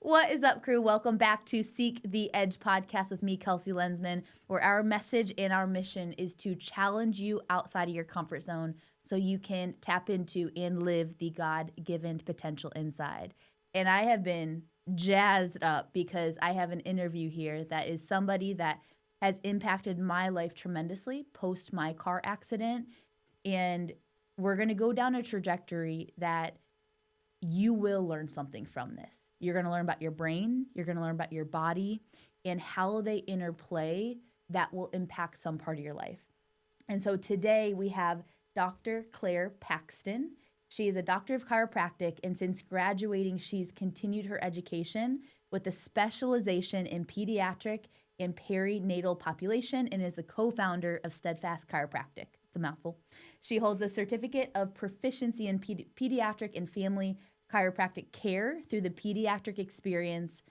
What is up, crew? Welcome back to Seek the Edge podcast with me, Kelsey Lensman, where our message and our mission is to challenge you outside of your comfort zone so you can tap into and live the God-given potential inside. And I have been jazzed up because I have an interview here that is somebody that has impacted my life tremendously post my car accident. And we're going to go down a trajectory that you will learn something from this. You're going to learn about your brain, you're going to learn about your body, and how they interplay that will impact some part of your life. And so today we have Dr. Claire Paxton. She is a doctor of chiropractic, and since graduating, she's continued her education with a specialization in pediatric and perinatal population and is the co-founder of Steadfast Chiropractic. It's a mouthful. She holds a certificate of proficiency in pediatric and family chiropractic care through the pediatric experience,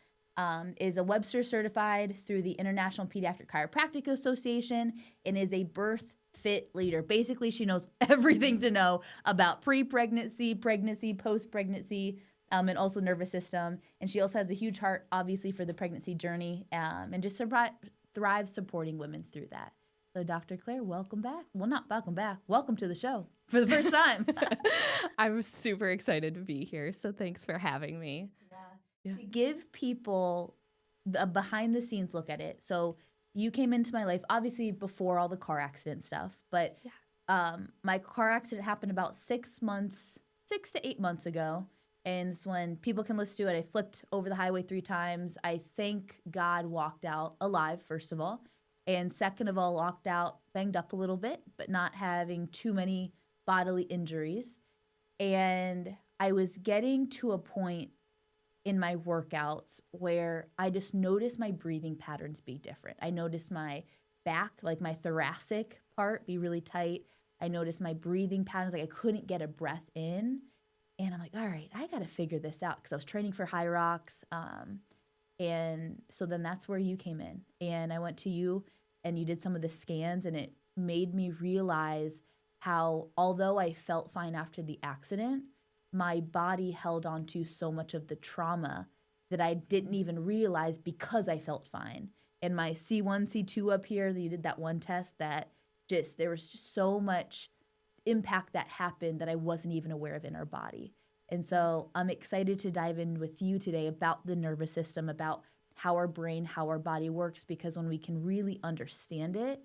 is a Webster certified through the International Pediatric Chiropractic Association, and is a birth fit leader. Basically, she knows everything to know about pre-pregnancy, pregnancy, post-pregnancy, and also nervous system. And she also has a huge heart, obviously, for the pregnancy journey, and just thrives supporting women through that. So Dr. Claire, welcome back. Well, not welcome back. Welcome to the show for the first time. I'm super excited to be here. So thanks for having me. To give people a behind the scenes look at it. So you came into my life, obviously before all the car accident stuff, but my car accident happened about 6 to 8 months ago. And it's when people can listen to it. I flipped over the highway 3 times. I thank God walked out alive, first of all. And second of all, walked out banged up a little bit, but not having too many bodily injuries. And I was getting to a point in my workouts where I just noticed my breathing patterns be different. I noticed my back, like my thoracic part, be really tight. I noticed my breathing patterns, like I couldn't get a breath in. And I'm like, all right, I got to figure this out because I was training for high rocks. And so then that's where you came in. And I went to you and you did some of the scans, and it made me realize how, although I felt fine after the accident, my body held on to so much of the trauma that I didn't even realize because I felt fine. And my C1, C2 up here, that you did that one test, that just, there was just so much impact that happened that I wasn't even aware of in our body. And so I'm excited to dive in with you today about the nervous system, about how our brain, how our body works, because when we can really understand it,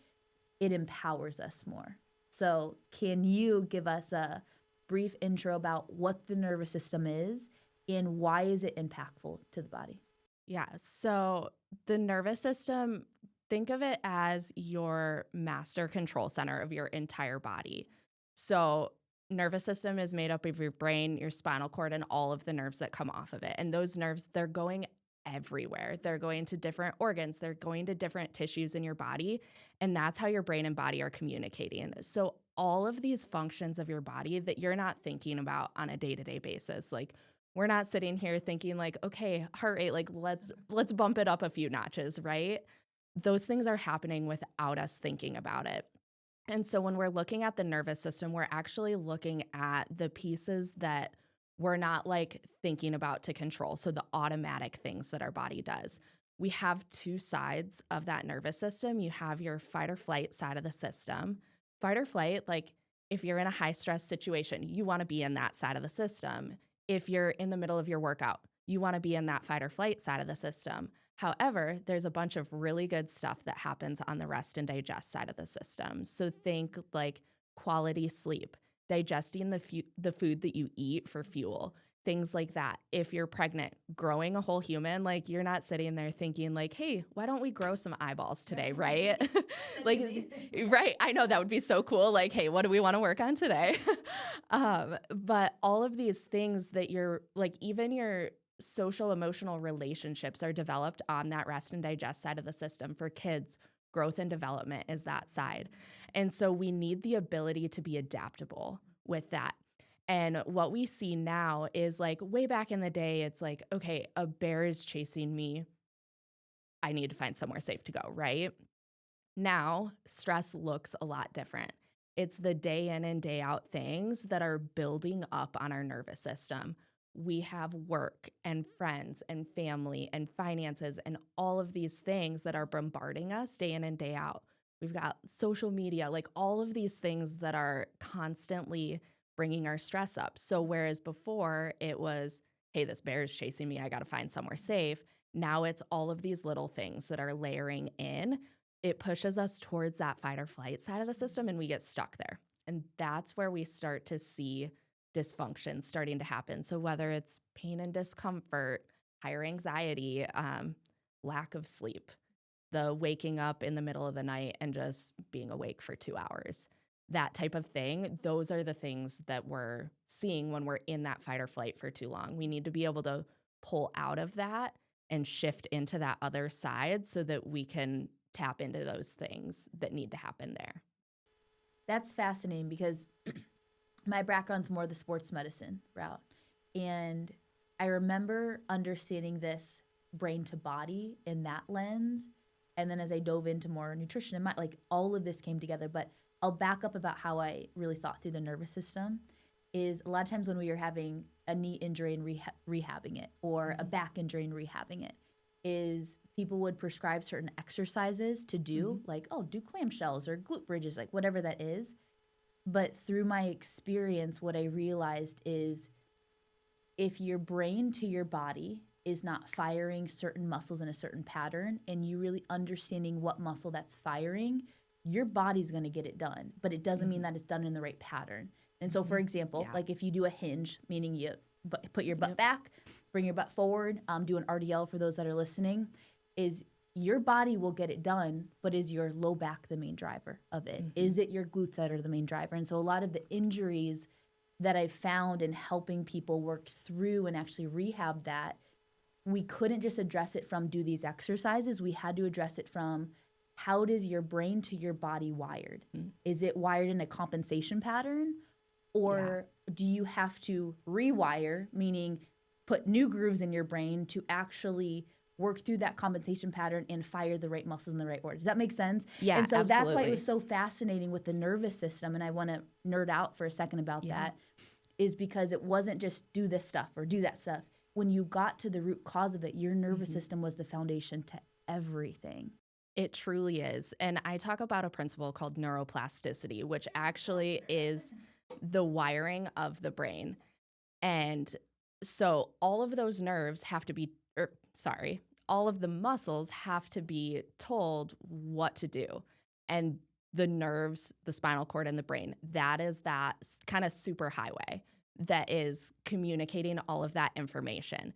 it empowers us more. So can you give us a brief intro about what the nervous system is and why is it impactful to the body? Yeah. So the nervous system, think of it as your master control center of your entire body. So nervous system is made up of your brain, your spinal cord, and all of the nerves that come off of it. And those nerves, they're going everywhere. They're going to different organs. They're going to different tissues in your body. And that's how your brain and body are communicating. So all of these functions of your body that you're not thinking about on a day-to-day basis, like we're not sitting here thinking like, okay, heart rate, like let's bump it up a few notches, right? Those things are happening without us thinking about it. And so when we're looking at the nervous system, we're actually looking at the pieces that we're not like thinking about to control. So the automatic things that our body does. We have 2 sides of that nervous system. You have your fight or flight side of the system. Fight or flight, like if you're in a high stress situation, you want to be in that side of the system. If you're in the middle of your workout, you want to be in that fight or flight side of the system. However, there's a bunch of really good stuff that happens on the rest and digest side of the system. So think like quality sleep, digesting the food that you eat for fuel, things like that. If you're pregnant, growing a whole human, like you're not sitting there thinking like, hey, why don't we grow some eyeballs today, right? Like, right. I know that would be so cool. Like, hey, what do we want to work on today? But all of these things that you're like, even your social emotional relationships are developed on that rest and digest side of the system. For kids, growth and development is that side. And so we need the ability to be adaptable with that. And what we see now is like way back in the day, it's like, okay, a bear is chasing me. I need to find somewhere safe to go, right? Now, stress looks a lot different. It's the day in and day out things that are building up on our nervous system. we have work and friends and family and finances and all of these things that are bombarding us day in and day out. We've got social media, like all of these things that are constantly bringing our stress up. So whereas before it was, hey, this bear is chasing me, I got to find somewhere safe. Now it's all of these little things that are layering in. It pushes us towards that fight or flight side of the system and we get stuck there. And that's where we start to see dysfunction starting to happen. So whether it's pain and discomfort, higher anxiety, lack of sleep, the waking up in the middle of the night and just being awake for 2 hours, that type of thing, those are the things that we're seeing when we're in that fight or flight for too long. We need to be able to pull out of that and shift into that other side so that we can tap into those things that need to happen there. That's fascinating because my background's more the sports medicine route. And I remember understanding this brain to body in that lens. And then as I dove into more nutrition and like all of this came together. But I'll back up about how I really thought through the nervous system is a lot of times when we are having a knee injury and rehabbing it or a back injury and rehabbing it is people would prescribe certain exercises to do like, oh, do clamshells or glute bridges, like whatever that is. But through my experience, what I realized is if your brain to your body is not firing certain muscles in a certain pattern and you really understanding what muscle that's firing, your body's going to get it done. But it doesn't mean that it's done in the right pattern. And so, for example, like if you do a hinge, meaning you put your butt back, bring your butt forward, do an RDL for those that are listening, is your body will get it done, but is your low back the main driver of it? Is it your glutes that are the main driver? And so a lot of the injuries that I've found in helping people work through and actually rehab that, we couldn't just address it from do these exercises. We had to address it from how does your brain to your body wired? Is it wired in a compensation pattern? Or do you have to rewire, meaning put new grooves in your brain to actually work through that compensation pattern and fire the right muscles in the right order? Does that make sense? Yeah, and so absolutely. That's why it was so fascinating with the nervous system. And I want to nerd out for a second about that, is because it wasn't just do this stuff or do that stuff. When you got to the root cause of it, your nervous system was the foundation to everything. It truly is. And I talk about a principle called neuroplasticity, which actually is the wiring of the brain. And so all of those nerves have to be, all of the muscles have to be told what to do. And the nerves, the spinal cord, and the brain, that is that kind of super highway that is communicating all of that information.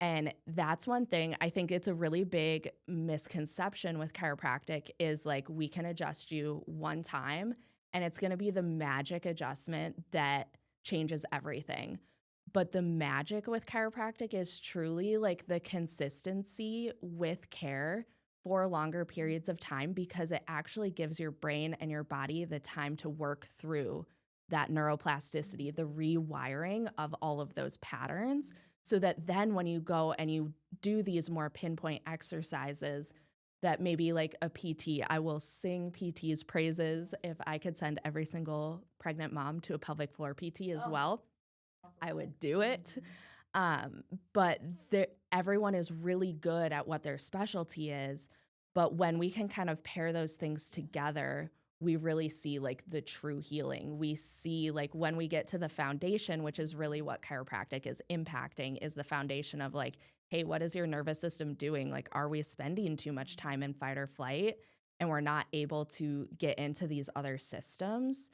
And that's one thing I think it's a really big misconception with chiropractic is like we can adjust you one time and it's going to be the magic adjustment that changes everything. But the magic with chiropractic is truly like the consistency with care for longer periods of time because it actually gives your brain and your body the time to work through that neuroplasticity, the rewiring of all of those patterns, so that then when you go and you do these more pinpoint exercises that maybe like a PT, I will sing PT's praises. If I could send every single pregnant mom to a pelvic floor PT as well, I would do it. But everyone is really good at what their specialty is. But when we can kind of pair those things together, we really see like the true healing. We see like when we get to the foundation, which is really what chiropractic is impacting, is the foundation of like, hey, what is your nervous system doing? Like, are we spending too much time in fight or flight and we're not able to get into these other systems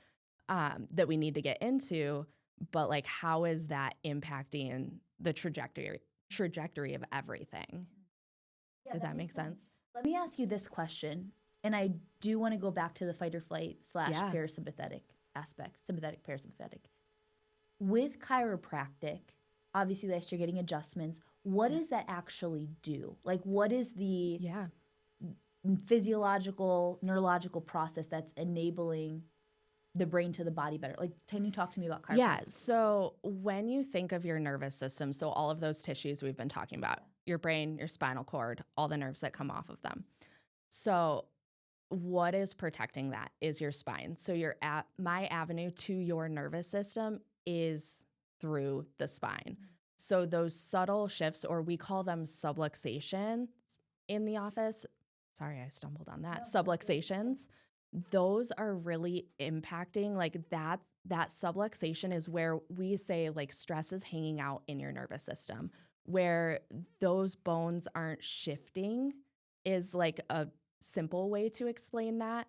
that we need to get into? But like, how is that impacting the trajectory of everything? Did that make sense? Let me ask you this question. And I do want to go back to the fight or flight / parasympathetic aspect, sympathetic, parasympathetic. With chiropractic, obviously, you're getting adjustments. What does that actually do? Like, what is the physiological, neurological process that's enabling the brain to the body better? Like, can you talk to me about chiropractic? Yeah. So when you think of your nervous system, so all of those tissues we've been talking about, your brain, your spinal cord, all the nerves that come off of them. So what is protecting that is your spine. So my avenue to your nervous system is through the spine. So those subtle shifts, or we call them subluxations in the office. Sorry, I stumbled on that. Subluxations. Those are really impacting, like that subluxation is where we say like stress is hanging out in your nervous system, where those bones aren't shifting is like a simple way to explain that.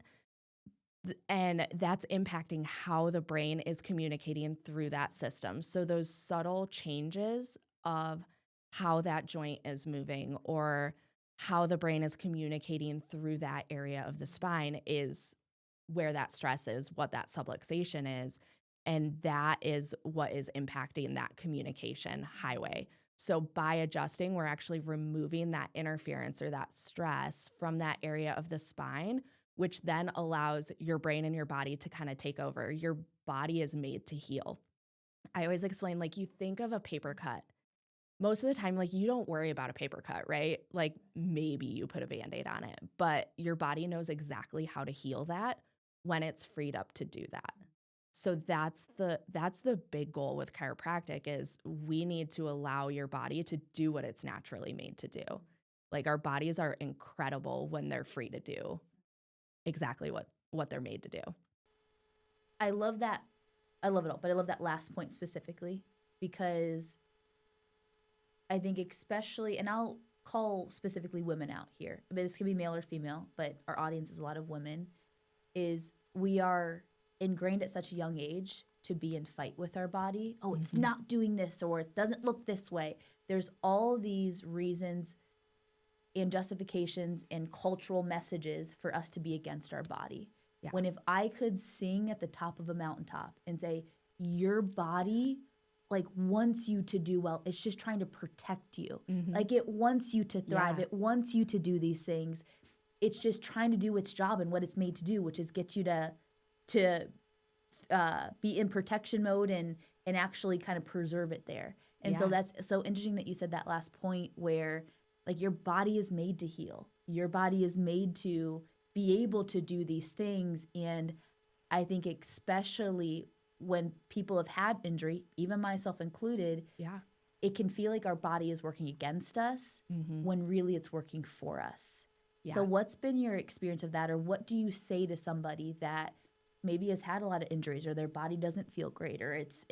And that's impacting how the brain is communicating through that system. So those subtle changes of how that joint is moving or how the brain is communicating through that area of the spine is where that stress is, what that subluxation is. And that is what is impacting that communication highway. So by adjusting, we're actually removing that interference or that stress from that area of the spine, which then allows your brain and your body to kind of take over. Your body is made to heal. I always explain, like, you think of a paper cut. Most of the time, like, you don't worry about a paper cut, right? Like, maybe you put a Band-Aid on it, but your body knows exactly how to heal that when it's freed up to do that. So that's the big goal with chiropractic is we need to allow your body to do what it's naturally made to do. Like, our bodies are incredible when they're free to do exactly what they're made to do. I love that. I love it all, but I love that last point specifically because I think especially, and I'll call specifically women out here, but this can be male or female, but our audience is a lot of women, is we are ingrained at such a young age to be in fight with our body. Oh, it's not doing this, or it doesn't look this way. There's all these reasons and justifications and cultural messages for us to be against our body. Yeah. When if I could sing at the top of a mountaintop and say, your body like wants you to do well, it's just trying to protect you. Like it wants you to thrive. It wants you to do these things. It's just trying to do its job and what it's made to do, which is get you to be in protection mode and actually kind of preserve it there. And so that's so interesting that you said that last point where like your body is made to heal. Your body is made to be able to do these things. And I think especially when people have had injury, even myself included, it can feel like our body is working against us when really it's working for us. Yeah. So what's been your experience of that, or what do you say to somebody that maybe has had a lot of injuries or their body doesn't feel great or it's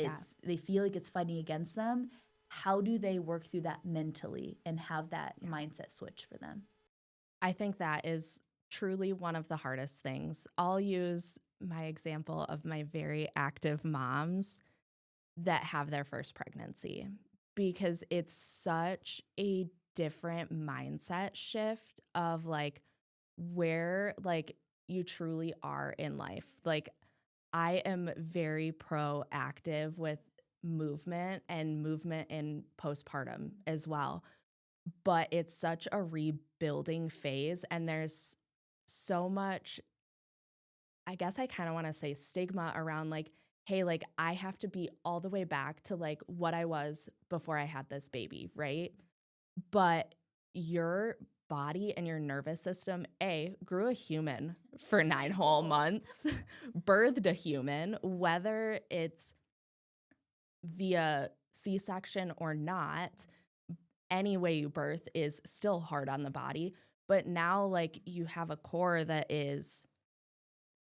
they feel like it's fighting against them? How do they work through that mentally and have that mindset switch for them? I think that is truly one of the hardest things. I'll use my example of my very active moms that have their first pregnancy because it's such a different mindset shift of like where like you truly are in life. Like I am very proactive with movement and movement in postpartum as well. But it's such a rebuilding phase and there's so much, I guess I kind of want to say stigma around like, hey, like I have to be all the way back to like what I was before I had this baby, right? But your body and your nervous system, grew a human for 9 whole months, birthed a human, whether it's via C-section or not, any way you birth is still hard on the body. But now like you have a core that is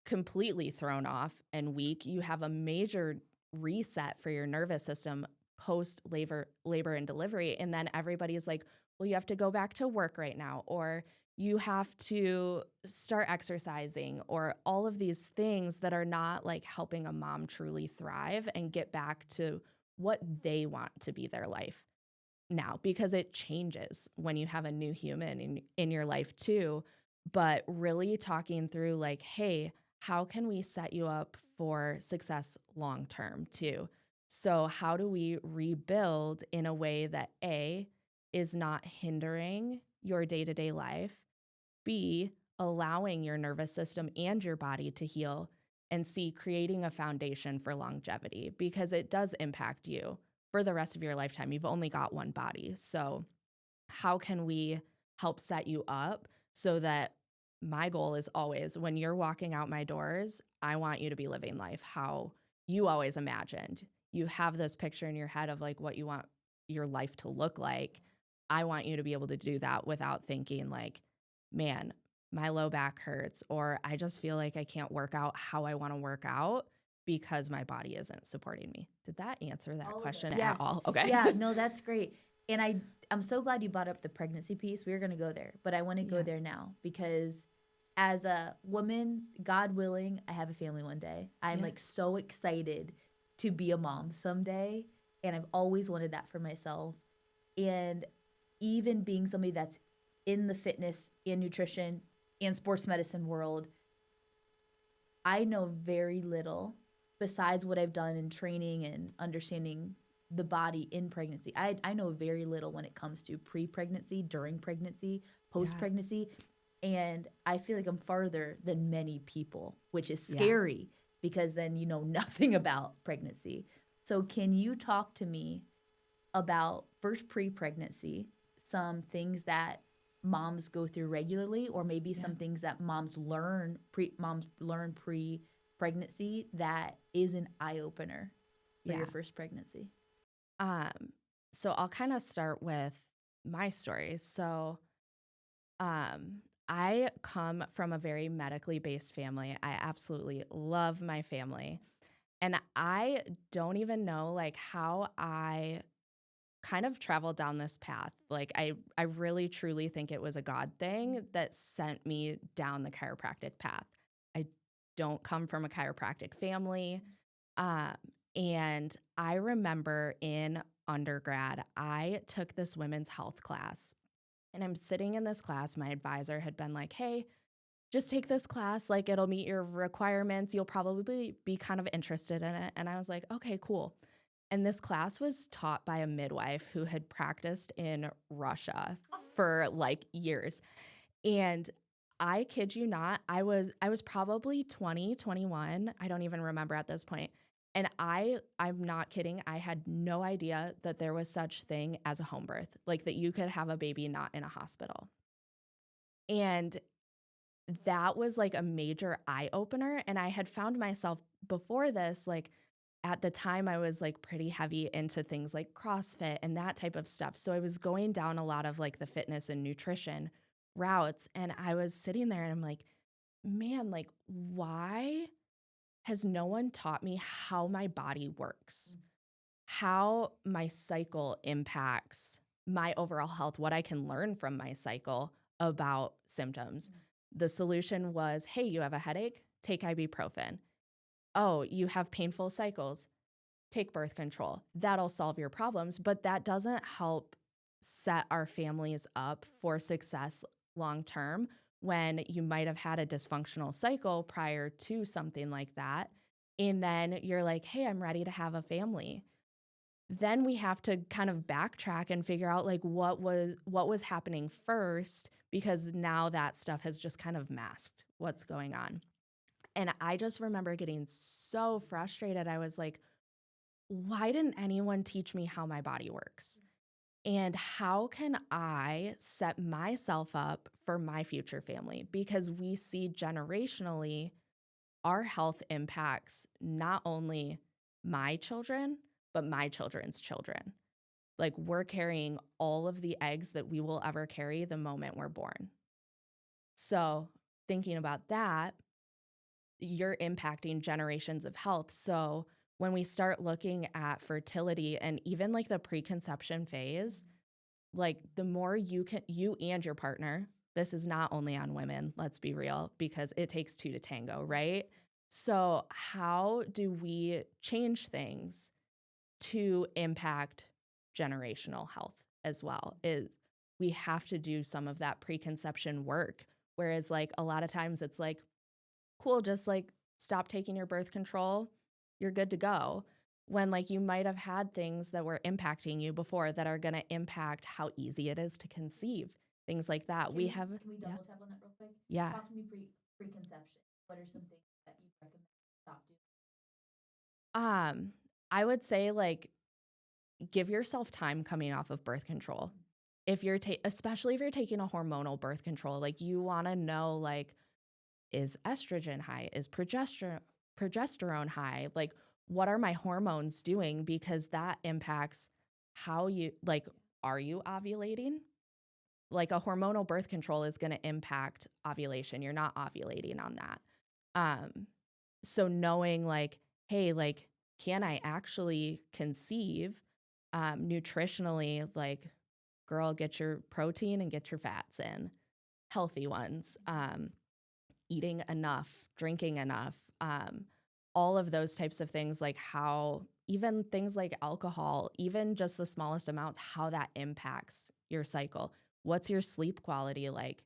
completely thrown off and weak. You have a major reset for your nervous system post labor and delivery. And then everybody's like, well, you have to go back to work right now, or you have to start exercising, or all of these things that are not like helping a mom truly thrive and get back to what they want to be their life now, because it changes when you have a new human in your life too. But really talking through like, hey, how can we set you up for success long term too? So how do we rebuild in a way that is not hindering your day-to-day life, B, allowing your nervous system and your body to heal, and C, creating a foundation for longevity, because it does impact you for the rest of your lifetime. You've only got one body. So how can we help set you up so that my goal is always when you're walking out my doors, I want you to be living life how you always imagined. You have this picture in your head of like what you want your life to look like, I want you to be able to do that without thinking like, man, my low back hurts, or I just feel like I can't work out how I want to work out because my body isn't supporting me. Did that answer that question at Yes. all? Okay. Yeah, no, that's great. And I'm so glad you brought up the pregnancy piece. We were going to go there, but I want to go there now because as a woman, God willing, I have a family one day. I'm like so excited to be a mom someday. And I've always wanted that for myself. And even being somebody that's in the fitness and nutrition and sports medicine world, I know very little besides what I've done in training and understanding the body in pregnancy. I know very little when it comes to pre-pregnancy, during pregnancy, post-pregnancy. And I feel like I'm farther than many people, which is scary because then you know nothing about pregnancy. So can you talk to me about first pre-pregnancy, some things that moms go through regularly, or maybe some things that moms learn pre-pregnancy that is an eye-opener for your first pregnancy? So I'll kind of start with my story. So I come from a very medically based family. I absolutely love my family. And I don't even know like how I kind of traveled down this path. Like I really truly think it was a God thing that sent me down the chiropractic path. I don't come from a chiropractic family. Um, and I remember in undergrad, I took this women's health class. And I'm sitting in this class. My advisor had been like, hey, just take this class. Like, it'll meet your requirements. You'll probably be kind of interested in it. And I was like, okay, cool. And this class was taught by a midwife who had practiced in Russia for like years. And I kid you not, I was probably 20, 21. I don't even remember at this point. And I'm not kidding. I had no idea that there was such thing as a home birth, like that you could have a baby not in a hospital. And that was like a major eye opener. And I had found myself before this, like at the time I was like pretty heavy into things like CrossFit and that type of stuff. So I was going down a lot of like the fitness and nutrition routes. And I was sitting there and I'm like, man, like why has no one taught me how my body works, how my cycle impacts my overall health, what I can learn from my cycle about symptoms? The solution was, hey, you have a headache, take ibuprofen. Oh, you have painful cycles, take birth control. That'll solve your problems, but that doesn't help set our families up for success long term when you might have had a dysfunctional cycle prior to something like that. And then you're like, hey, I'm ready to have a family. Then we have to kind of backtrack and figure out like what was happening first, because now that stuff has just kind of masked what's going on. And I just remember getting so frustrated. I was like, why didn't anyone teach me how my body works? And how can I set myself up for my future family? Because we see generationally our health impacts not only my children, but my children's children. Like we're carrying all of the eggs that we will ever carry the moment we're born. So thinking about that, you're impacting generations of health. So when we start looking at fertility and even like the preconception phase, like the more you and your partner, this is not only on women, let's be real, because it takes two to tango, right? So how do we change things to impact generational health as well? Is we have to do some of that preconception work. Whereas like a lot of times it's like, cool, just like stop taking your birth control, you're good to go. When like you might have had things that were impacting you before that are going to impact how easy it is to conceive, things like that. Can we double tap on that real quick? Yeah. Talk to me preconception. What are some things that you recommend stop doing? I would say like give yourself time coming off of birth control. If you're especially if you're taking a hormonal birth control, like you want to know like, is estrogen high? Is progesterone high? Like what are my hormones doing? Because that impacts how you like, are you ovulating? Like a hormonal birth control is going to impact ovulation. You're not ovulating on that. Um, so knowing like, hey, like, can I actually conceive nutritionally? Like, girl, get your protein and get your fats in, healthy ones, eating enough, drinking enough, all of those types of things, like how even things like alcohol, even just the smallest amounts, how that impacts your cycle. What's your sleep quality like?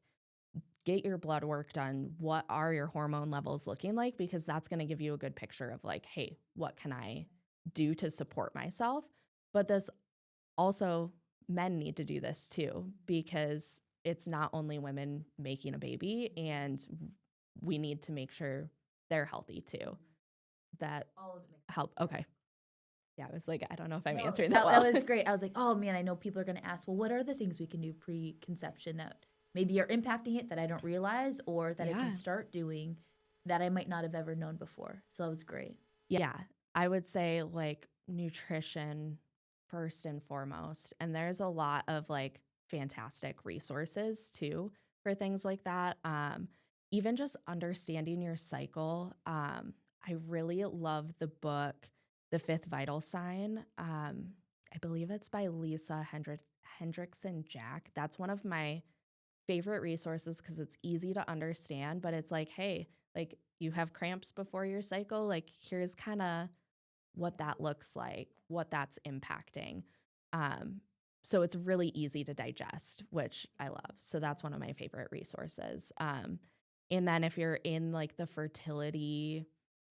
Get your blood work done. What are your hormone levels looking like? Because that's going to give you a good picture of like, hey, what can I do to support myself? But this also, men need to do this too, because it's not only women making a baby, and we need to make sure they're healthy too. That All of it makes help. sense. Okay. Yeah, I was like, I don't know if I'm No, answering that, that well. that was great. I was like, oh man, I know people are going to ask, well, what are the things we can do pre-conception that maybe are impacting it that I don't realize, or that I can Yeah. start doing that I might not have ever known before. So that was great. Yeah. I would say like nutrition first and foremost. And there's a lot of like fantastic resources too for things like that. Even just understanding your cycle. I really love the book, The Fifth Vital Sign. I believe it's by Lisa Hendrickson Jack. That's one of my favorite resources because it's easy to understand, but it's like, hey, like you have cramps before your cycle, like here's kind of what that looks like, what that's impacting. Um, so it's really easy to digest, which I love. So that's one of my favorite resources. And then if you're in like the fertility,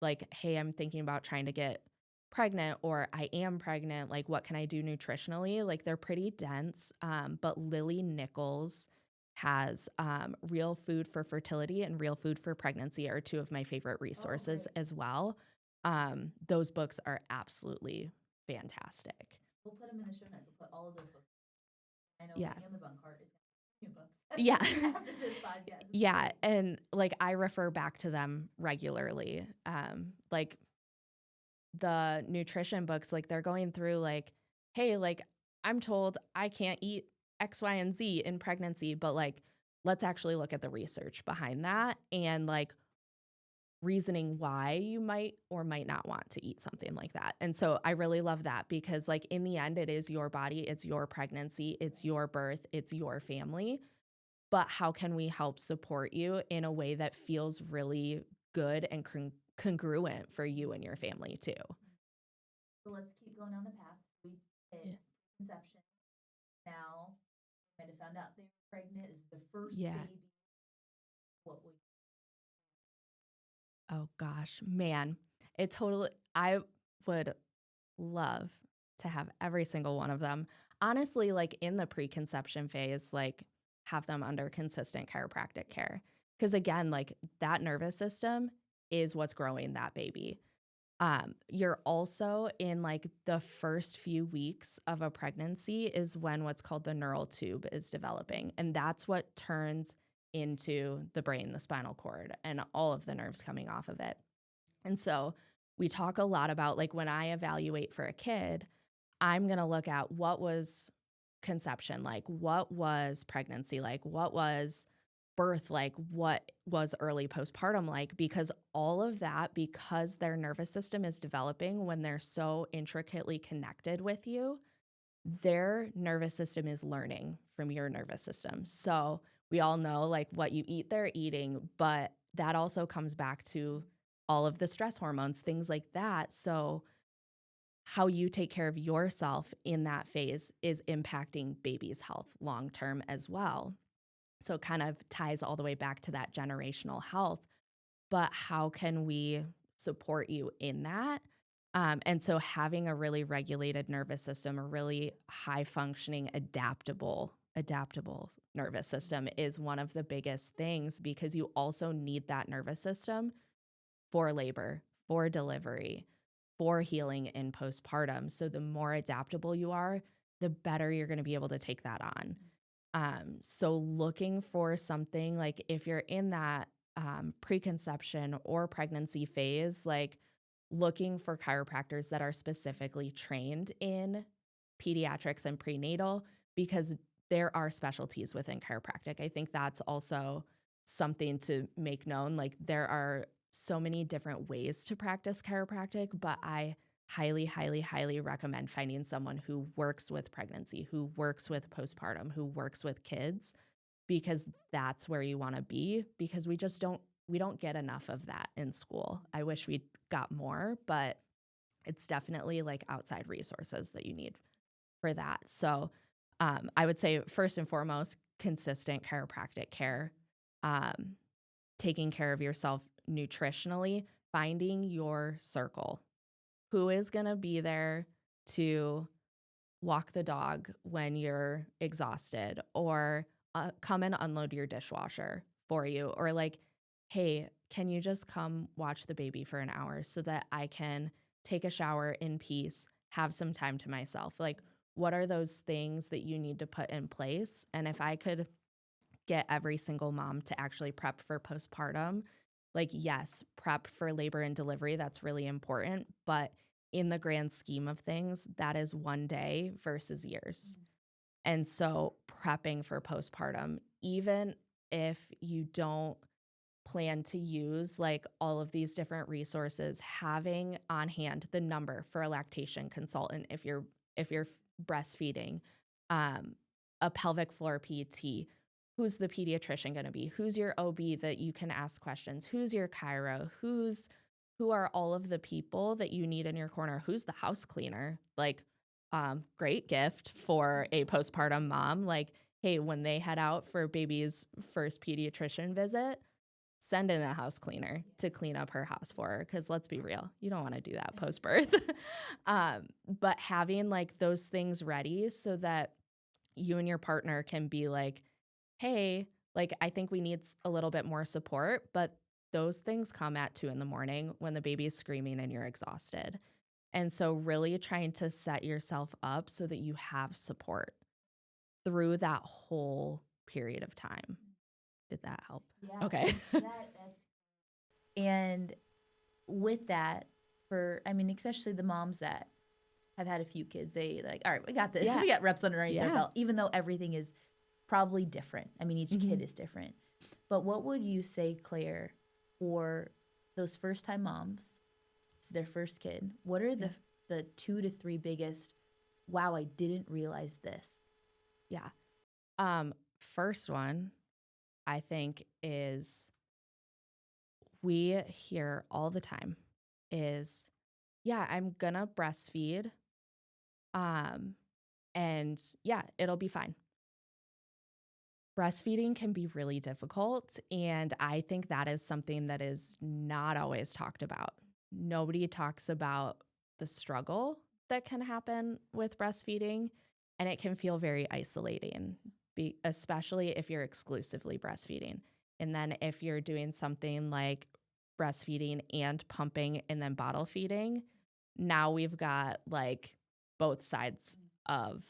like, hey, I'm thinking about trying to get pregnant or I am pregnant, like what can I do nutritionally? Like they're pretty dense. But Lily Nichols has Real Food for Fertility and Real Food for Pregnancy are two of my favorite resources great. as well. Those books are absolutely fantastic. We'll put them in the show notes. We'll put all of those books. I know Yeah. my Amazon cart is going to be books. Yeah. After this podcast. Yeah. And like I refer back to them regularly. Like the nutrition books, like they're going through like, hey, like I'm told I can't eat X, Y, and Z in pregnancy, but like let's actually look at the research behind that and like reasoning why you might or might not want to eat something like that. And so I really love that because like in the end, it is your body, it's your pregnancy, it's your birth, it's your family. But how can we help support you in a way that feels really good and congruent for you and your family too? So let's keep going down the path. We hit Yeah. conception. Now, we might have found out they were pregnant. Is the first Yeah. baby. What we Oh gosh, man. I would love to have every single one of them. Honestly, like in the preconception phase, like have them under consistent chiropractic care. Because again, like that nervous system is what's growing that baby. You're also in like the first few weeks of a pregnancy is when what's called the neural tube is developing. And that's what turns into the brain, the spinal cord, and all of the nerves coming off of it. And so we talk a lot about like when I evaluate for a kid, I'm going to look at what was conception like, what was pregnancy like, what was birth like, what was early postpartum like, because all of that, because their nervous system is developing when they're so intricately connected with you, their nervous system is learning from your nervous system. So we all know like what you eat, they're eating, but that also comes back to all of the stress hormones, things like that. So how you take care of yourself in that phase is impacting baby's health long term as well. So it kind of ties all the way back to that generational health. But how can we support you in that? And so having a really regulated nervous system, a really high functioning, adaptable nervous system is one of the biggest things because you also need that nervous system for labor, for delivery, for healing in postpartum. So the more adaptable you are, the better you're going to be able to take that on. So looking for something like if you're in that preconception or pregnancy phase, like looking for chiropractors that are specifically trained in pediatrics and prenatal, because there are specialties within chiropractic. I think that's also something to make known. Like, there are so many different ways to practice chiropractic, but I highly, highly, highly recommend finding someone who works with pregnancy, who works with postpartum, who works with kids, because that's where you want to be, because we don't get enough of that in school. I wish we got more, but it's definitely like outside resources that you need for that. So I would say first and foremost, consistent chiropractic care, um, taking care of yourself nutritionally, finding your circle. Who is going to be there to walk the dog when you're exhausted, or come and unload your dishwasher for you, or like, hey, can you just come watch the baby for an hour so that I can take a shower in peace, have some time to myself? Like, what are those things that you need to put in place? And if I could get every single mom to actually prep for postpartum, like, yes, prep for labor and delivery, that's really important, but in the grand scheme of things, that is one day versus years. And so prepping for postpartum, even if you don't plan to use like all of these different resources, having on hand the number for a lactation consultant if you're breastfeeding, um, a pelvic floor PT, who's the pediatrician going to be, who's your OB that you can ask questions, who's your chiro, who are all of the people that you need in your corner, who's the house cleaner, like, great gift for a postpartum mom. Like, hey, when they head out for baby's first pediatrician visit, send in a house cleaner to clean up her house for her. Because let's be real, you don't want to do that post birth. But having like those things ready so that you and your partner can be like, hey, like, I think we need a little bit more support, but those things come at 2 a.m. when the baby is screaming and you're exhausted. And so really trying to set yourself up so that you have support through that whole period of time. Did that help? Yeah. Okay. That's and with that, especially the moms that have had a few kids, they like, all right, we got this. Yeah. We got reps underneath their Yeah. belt, even though everything is probably different. I mean, each kid is different. But what would you say, Claire, for those first time moms, it's their first kid? What are the 2 to 3 biggest, wow, I didn't realize this? Yeah. First one, I think, is we hear all the time is, yeah, I'm gonna breastfeed. And yeah, it'll be fine. Breastfeeding can be really difficult. And I think that is something that is not always talked about. Nobody talks about the struggle that can happen with breastfeeding, and it can feel very isolating, especially if you're exclusively breastfeeding. And then if you're doing something like breastfeeding and pumping and then bottle feeding, now we've got like both sides of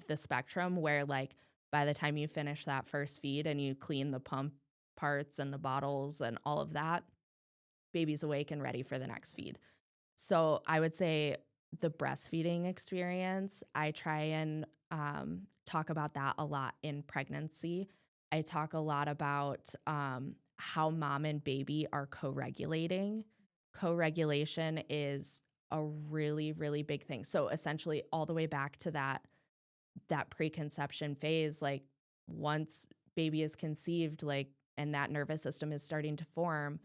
the spectrum, where like by the time you finish that first feed and you clean the pump parts and the bottles and all of that, baby's awake and ready for the next feed. So I would say the breastfeeding experience, I try and talk about that a lot in pregnancy. I talk a lot about how mom and baby are co-regulating. Co-regulation is a really, really big thing. So essentially all the way back to that preconception phase, like once baby is conceived, like, and that nervous system is starting to form,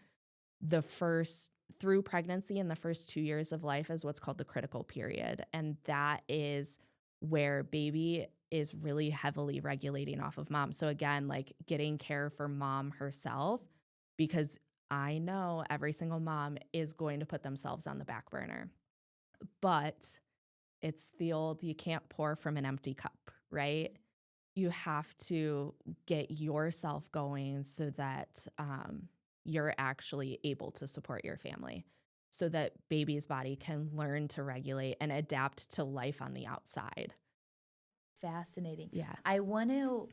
through pregnancy and the first 2 years of life is what's called the critical period. And that is where baby is really heavily regulating off of mom. So again, like getting care for mom herself, because I know every single mom is going to put themselves on the back burner. But it's the old, you can't pour from an empty cup, right? You have to get yourself going so that you're actually able to support your family, so that baby's body can learn to regulate and adapt to life on the outside. Fascinating. Yeah. I want to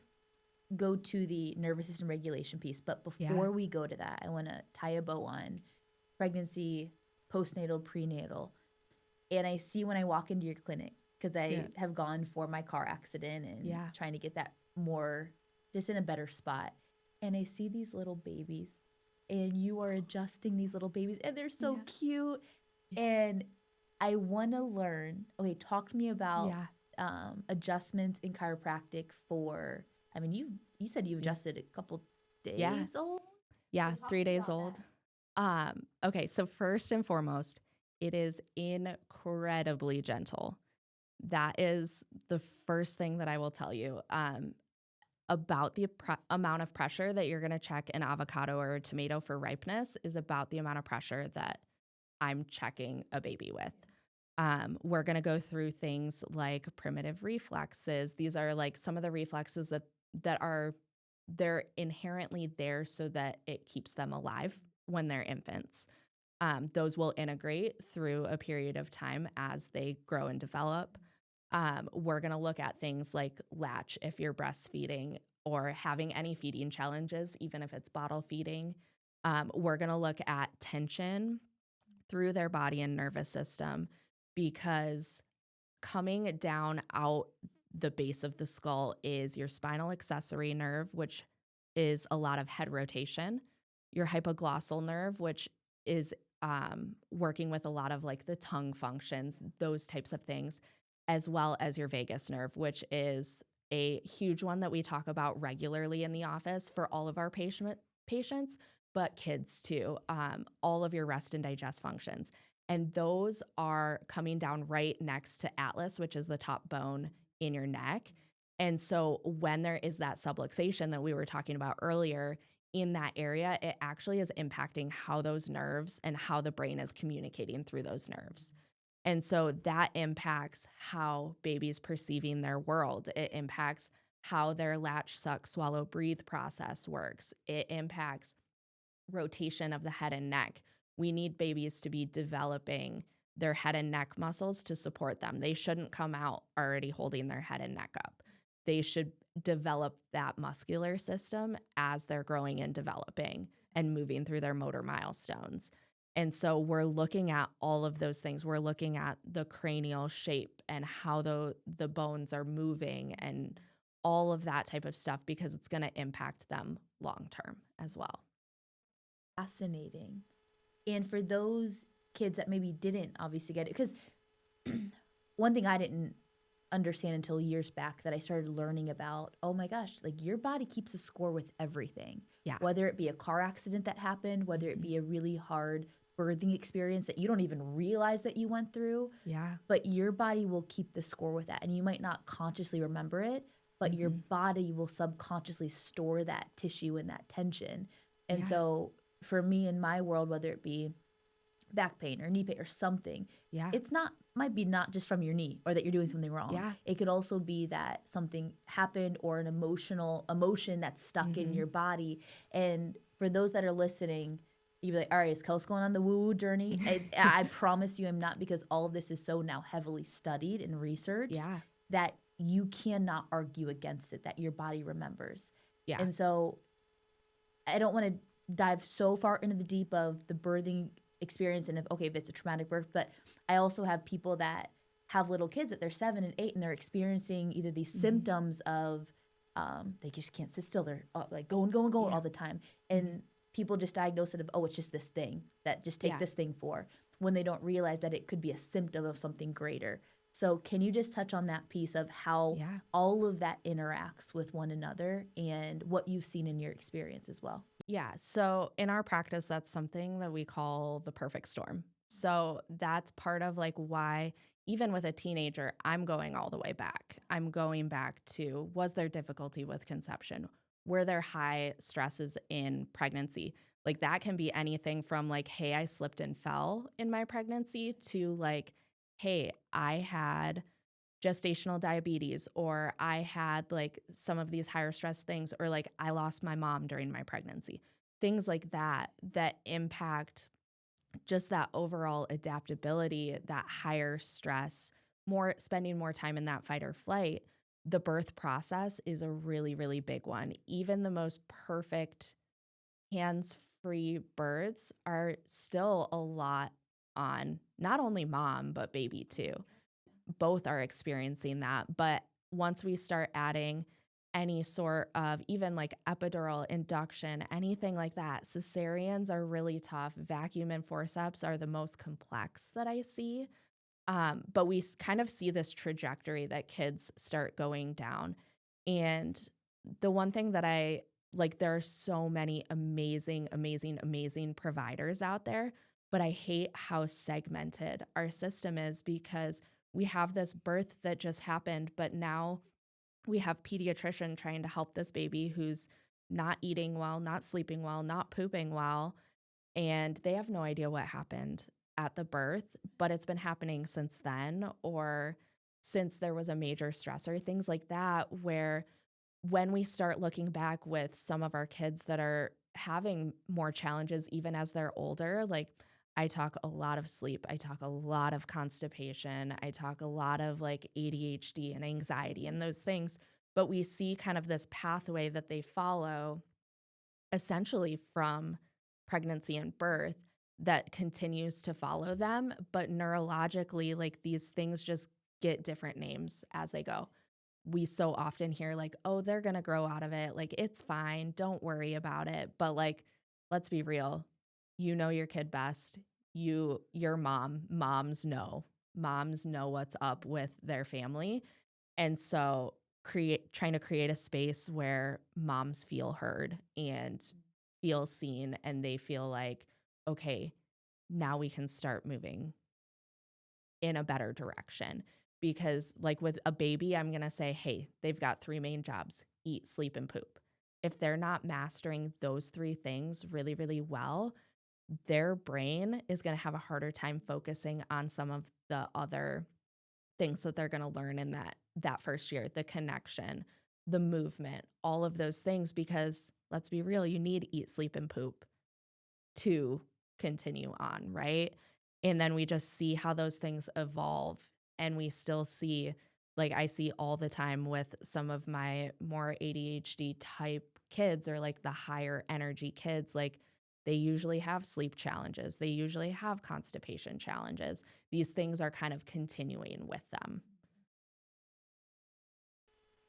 go to the nervous system regulation piece, but before we go to that, I want to tie a bow on pregnancy, postnatal, prenatal. And I see when I walk into your clinic, because I Yeah. have gone for my car accident and Yeah. trying to get that more just in a better spot. And I see these little babies, and you are adjusting these little babies, and they're so Yeah. cute. Yeah. And I want to learn. Okay, talk to me about Yeah. adjustments in chiropractic for. I mean, you said you Yeah. adjusted a couple Yeah. days old. So Yeah. talk to 3 me days about old. that. Okay. So first and foremost, it is incredibly gentle. That is the first thing that I will tell you. About the amount of pressure that you're going to check an avocado or a tomato for ripeness is about the amount of pressure that I'm checking a baby with. We're going to go through things like primitive reflexes. These are like some of the reflexes that are they're inherently there so that it keeps them alive when they're infants. Those will integrate through a period of time as they grow and develop. We're going to look at things like latch if you're breastfeeding or having any feeding challenges, even if it's bottle feeding. We're going to look at tension through their body and nervous system because coming down out the base of the skull is your spinal accessory nerve, which is a lot of head rotation, your hypoglossal nerve, which is working with a lot of like the tongue functions, those types of things, as well as your vagus nerve, which is a huge one that we talk about regularly in the office for all of our patients, but kids too, all of your rest and digest functions. And those are coming down right next to atlas, which is the top bone in your neck. And so when there is that subluxation that we were talking about earlier in that area, it actually is impacting how those nerves and how the brain is communicating through those nerves. And so that impacts how babies perceiving their world. It impacts how their latch, suck, swallow, breathe process works. It impacts rotation of the head and neck. We need babies to be developing their head and neck muscles to support them. They shouldn't come out already holding their head and neck up. They should develop that muscular system as they're growing and developing and moving through their motor milestones. And so we're looking at all of those things. We're looking at the cranial shape and how the bones are moving and all of that type of stuff because it's going to impact them long term as well. Fascinating. And for those kids that maybe didn't obviously get it, because one thing I didn't understand until years back that I started learning about, oh my gosh, like your body keeps a score with everything. Yeah. Whether it be a car accident that happened, whether it be a really hard birthing experience that you don't even realize that you went through. Yeah. But your body will keep the score with that. And you might not consciously remember it, but your body will subconsciously store that tissue and that tension. And so for me in my world, whether it be back pain or knee pain or something, it's not, might be not just from your knee or that you're doing something wrong. Yeah. It could also be that something happened or an emotion that's stuck in your body. And for those that are listening, you'd be like, all right, is Kelsey going on the woo-woo journey? I promise you I'm not, because all of this is so now heavily studied and researched that you cannot argue against it, that your body remembers. Yeah. And so I don't want to dive so far into the deep of the birthing experience and if it's a traumatic birth, but I also have people that have little kids that they're 7 and 8 and they're experiencing either these symptoms of they just can't sit still. They're like going all the time. And people just diagnose it of, it's just this thing that just take this thing for, when they don't realize that it could be a symptom of something greater. So can you just touch on that piece of how all of that interacts with one another and what you've seen in your experience as well? Yeah. So in our practice, that's something that we call the perfect storm. So that's part of like why, even with a teenager, I'm going all the way back. I'm going back to, was there difficulty with conception? Were there high stresses in pregnancy? Like that can be anything from like, hey, I slipped and fell in my pregnancy to like, hey, I had gestational diabetes, or I had like some of these higher stress things, or like I lost my mom during my pregnancy, things like that, that impact just that overall adaptability, that higher stress, spending more time in that fight or flight. The birth process is a really, really big one. Even the most perfect hands-free births are still a lot on not only mom, but baby too. both are experiencing that. But once we start adding any sort of even like epidural, induction, anything like that, cesareans are really tough. Vacuum and forceps are the most complex that I see. But we kind of see this trajectory that kids start going down. And the one thing that I like, there are so many amazing, amazing, amazing providers out there, but I hate how segmented our system is because we have this birth that just happened, but now we have pediatrician trying to help this baby who's not eating well, not sleeping well, not pooping well, and they have no idea what happened at the birth, but it's been happening since then or since there was a major stressor, things like that, where when we start looking back with some of our kids that are having more challenges, even as they're older, like I talk a lot of sleep, I talk a lot of constipation, I talk a lot of like ADHD and anxiety and those things, but we see kind of this pathway that they follow essentially from pregnancy and birth that continues to follow them. But neurologically, like these things just get different names as they go. We so often hear like, oh, they're going to grow out of it. Like, it's fine. Don't worry about it. But like, let's be real. You know your kid best. Your moms know. Moms know what's up with their family. And so trying to create a space where moms feel heard and feel seen and they feel like, okay, now we can start moving in a better direction. Because like with a baby, I'm going to say, hey, they've got 3 main jobs: eat, sleep, and poop. If they're not mastering those 3 things really, really well, their brain is going to have a harder time focusing on some of the other things that they're going to learn in that first year, the connection, the movement, all of those things, because let's be real, you need eat, sleep, and poop to continue on, right? And then we just see how those things evolve. And we still see, like I see all the time with some of my more ADHD type kids or like the higher energy kids, like they usually have sleep challenges. They usually have constipation challenges. These things are kind of continuing with them.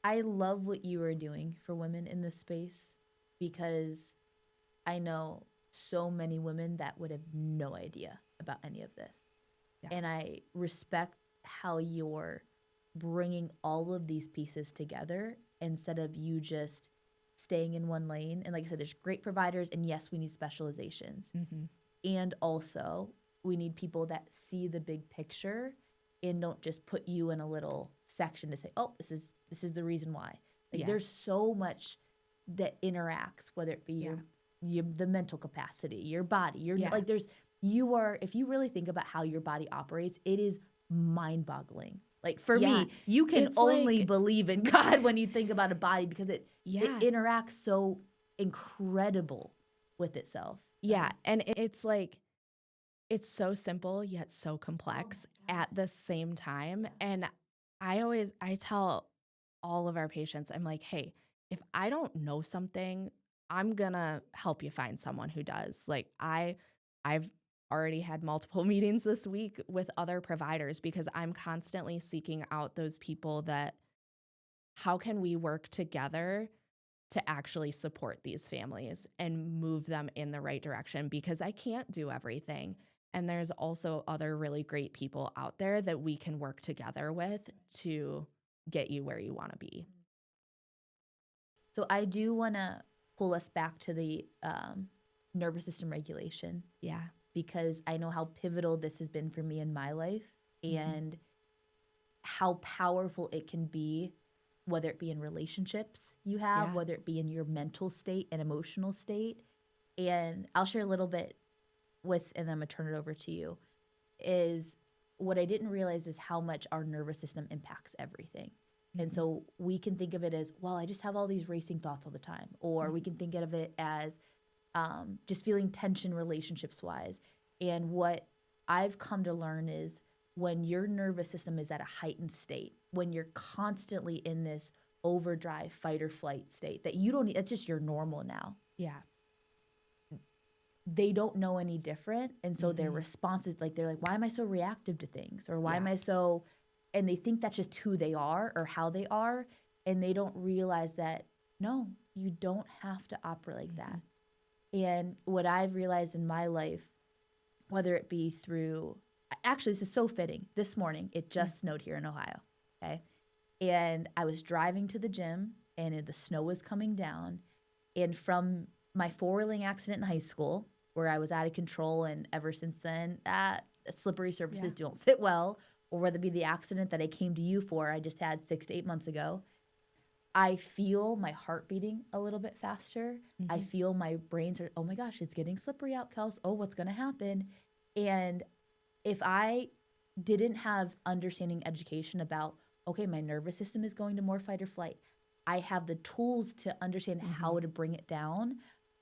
I love what you are doing for women in this space because I know so many women that would have no idea about any of this. Yeah. And I respect how you're bringing all of these pieces together instead of you just staying in one lane. And like I said, there's great providers, and yes, we need specializations. Mm-hmm. And also, we need people that see the big picture and don't just put you in a little section to say, oh, this is the reason why. Like there's so much that interacts, whether it be the mental capacity, your body, like if you really think about how your body operates, it is mind-boggling. Like for me, you can only believe in God when you think about a body because it interacts so incredible with itself. Yeah, and it's like it's so simple yet so complex at the same time. And I tell all of our patients, I'm like, hey, if I don't know something, I'm gonna help you find someone who does. Like I've already had multiple meetings this week with other providers because I'm constantly seeking out those people that how can we work together to actually support these families and move them in the right direction, because I can't do everything. And there's also other really great people out there that we can work together with to get you where you want to be. So I do want to pull us back to the nervous system regulation. Yeah. Because I know how pivotal this has been for me in my life and how powerful it can be, whether it be in relationships you have, whether it be in your mental state and emotional state. And I'll share a little bit and then I'm going to turn it over to you, is what I didn't realize is how much our nervous system impacts everything. And so we can think of it as, well, I just have all these racing thoughts all the time. Or we can think of it as just feeling tension relationships-wise. And what I've come to learn is when your nervous system is at a heightened state, when you're constantly in this overdrive, fight or flight state, that you don't need, that's just your normal now. Yeah. They don't know any different. And so their response is like, they're like, why am I so reactive to things? Or why am I so and they think that's just who they are or how they are, and they don't realize that, no, you don't have to operate like that. And what I've realized in my life, whether it be through, actually, this is so fitting. This morning, it just snowed here in Ohio, okay? And I was driving to the gym, and the snow was coming down. And from my four-wheeling accident in high school, where I was out of control, and ever since then, slippery surfaces don't sit well, or whether it be the accident that I came to you for, I just had 6 to 8 months ago, I feel my heart beating a little bit faster. I feel my brain start, oh my gosh, it's getting slippery out, Kels. Oh, what's going to happen? And if I didn't have understanding education about, okay, my nervous system is going to more fight or flight, I have the tools to understand how to bring it down,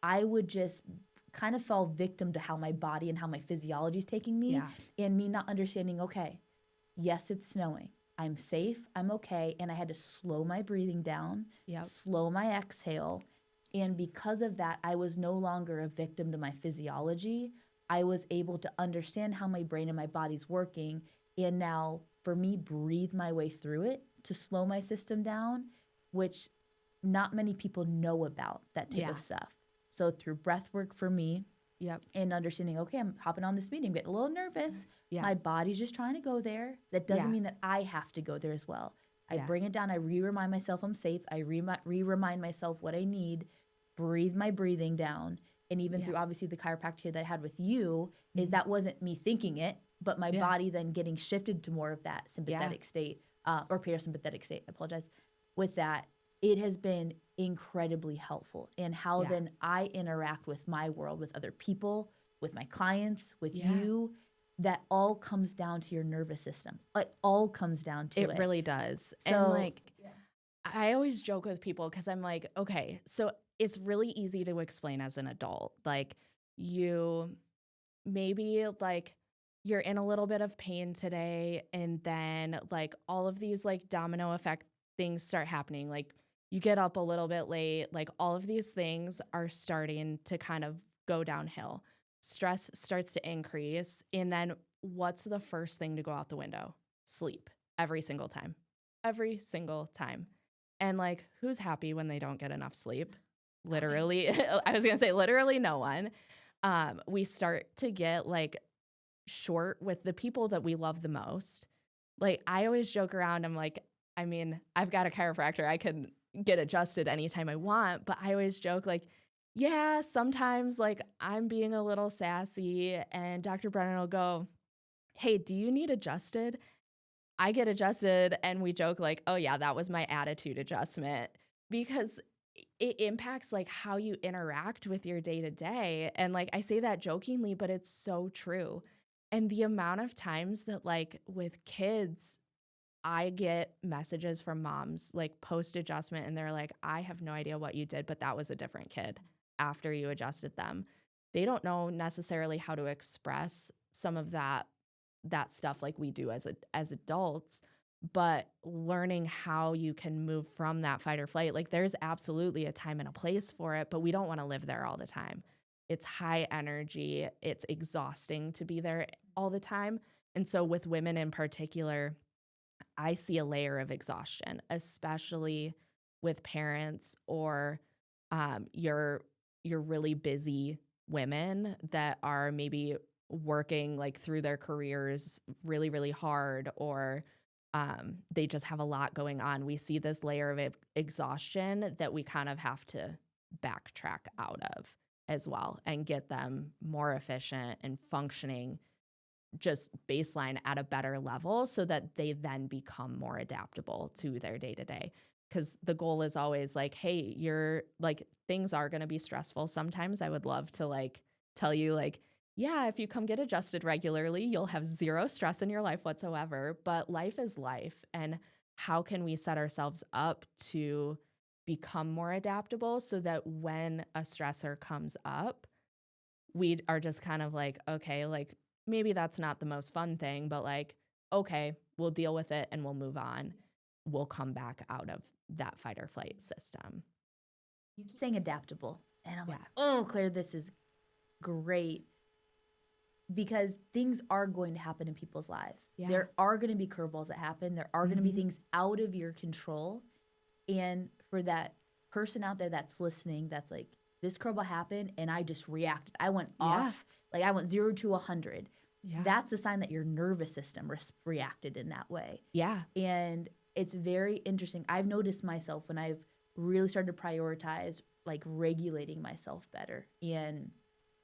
I would just kind of fall victim to how my body and how my physiology is taking me, and me not understanding, okay, yes, it's snowing. I'm safe, I'm okay, and I had to slow my breathing down, slow my exhale, and because of that, I was no longer a victim to my physiology. I was able to understand how my brain and my body's working, and now, for me, breathe my way through it to slow my system down, which not many people know about that type of stuff. So through breath work for me, and understanding, okay, I'm hopping on this meeting, getting a little nervous. My body's just trying to go there. That doesn't mean that I have to go there as well. I bring it down. I remind myself I'm safe. I remind myself what I need, breathe my breathing down. And even through, obviously, the chiropractic that I had with you, is that wasn't me thinking it, but my body then getting shifted to more of that sympathetic state, or parasympathetic state, I apologize, with that. It has been incredibly helpful in how then I interact with my world, with other people, with my clients, with you. That all comes down to your nervous system. It all comes down to it. It really does. So, and like, I always joke with people because I'm like, okay, so it's really easy to explain as an adult. Like, you maybe like you're in a little bit of pain today, and then like all of these like domino effect things start happening. Like, you get up a little bit late, like all of these things are starting to kind of go downhill. Stress starts to increase. And then what's the first thing to go out the window? Sleep. Every single time. Every single time. And like, who's happy when they don't get enough sleep? Literally, I was going to say literally no one. We start to get like short with the people that we love the most. Like, I always joke around. I'm like, I mean, I've got a chiropractor. I can get adjusted anytime I want, but I always joke like, yeah, sometimes like I'm being a little sassy and Dr. Brennan will go, hey, do you need adjusted? I get adjusted and we joke like, oh yeah, that was my attitude adjustment, because it impacts like how you interact with your day to day. And like, I say that jokingly, but it's so true. And the amount of times that like with kids, I get messages from moms like post adjustment, and they're like, I have no idea what you did, but that was a different kid after you adjusted them. They don't know necessarily how to express some of that stuff like we do as adults, but learning how you can move from that fight or flight. Like, there's absolutely a time and a place for it, but we don't want to live there all the time. It's high energy. It's exhausting to be there all the time. And so with women in particular, I see a layer of exhaustion, especially with parents or your really busy women that are maybe working like through their careers really, really hard, or they just have a lot going on. We see this layer of exhaustion that we kind of have to backtrack out of as well and get them more efficient and functioning just baseline at a better level so that they then become more adaptable to their day to day. Because the goal is always like, hey, you're like, things are going to be stressful. Sometimes I would love to like tell you like, yeah, if you come get adjusted regularly, you'll have zero stress in your life whatsoever. But life is life. And how can we set ourselves up to become more adaptable so that when a stressor comes up, we are just kind of like, okay, like, maybe that's not the most fun thing, but like, okay, we'll deal with it and we'll move on. We'll come back out of that fight or flight system. You keep saying adaptable. And I'm like, oh, Claire, this is great. because things are going to happen in people's lives. Yeah. There are going to be curveballs that happen. There are going to be things out of your control. And for that person out there that's listening, that's like, this curveball happened and I just reacted. I went off, like I went 0 to 100. Yeah. That's a sign that your nervous system reacted in that way. Yeah. And it's very interesting. I've noticed myself when I've really started to prioritize like regulating myself better, and